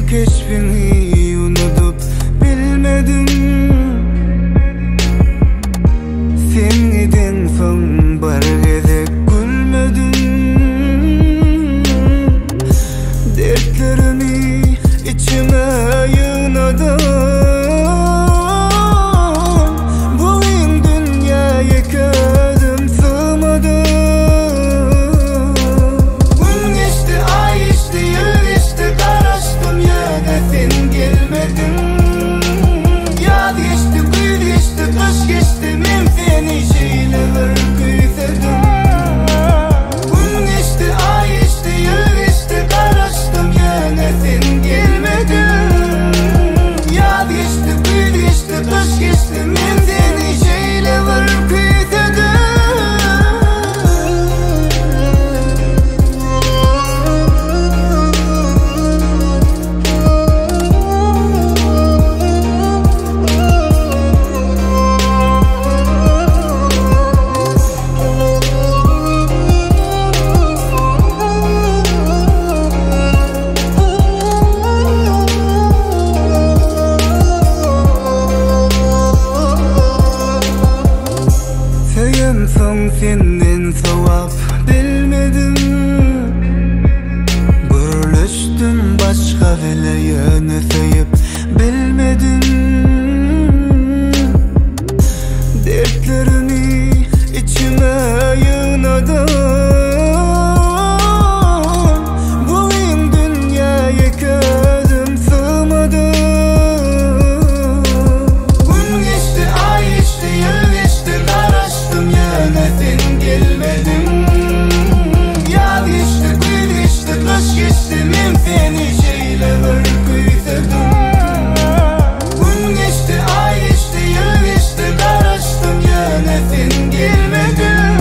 keşfini unutup bilmedim. Sen idin son bar gezek gülmedim. Dertlerimi içime yığnadım. Bugün dünyaya gözüm sığmadı. Gün geçti, ay geçti, yıl geçti, karıştım yana sen gelmedin. Yaz geçti, kış geçti, kış geçti, men seni şeyler kıysedim. Gün geçti, ay geçti, yıl geçti, karıştım yana sen gelmedin. Yaz geçti, kış geçti, kış geçti, men seni şeyler kıysedim. Sevgim son senden sevap bilmedim. Gürleştim başka bile yönü sevip bilmedim. Dertlerimi içime yığnadım. Bugün dünyaya gözüm sığmadı. Gün geçti, ay geçti, yıl geçti, karıştım yana sen gelmedin. Yaz geçti, kış geçti, kış geçti, men seni şeyler kıysedim. Gün geçti, ay geçti, yıl geçti, karıştım yana sen gelmedin.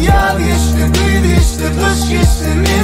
Yaz geçti, kış geçti, kış geçti, men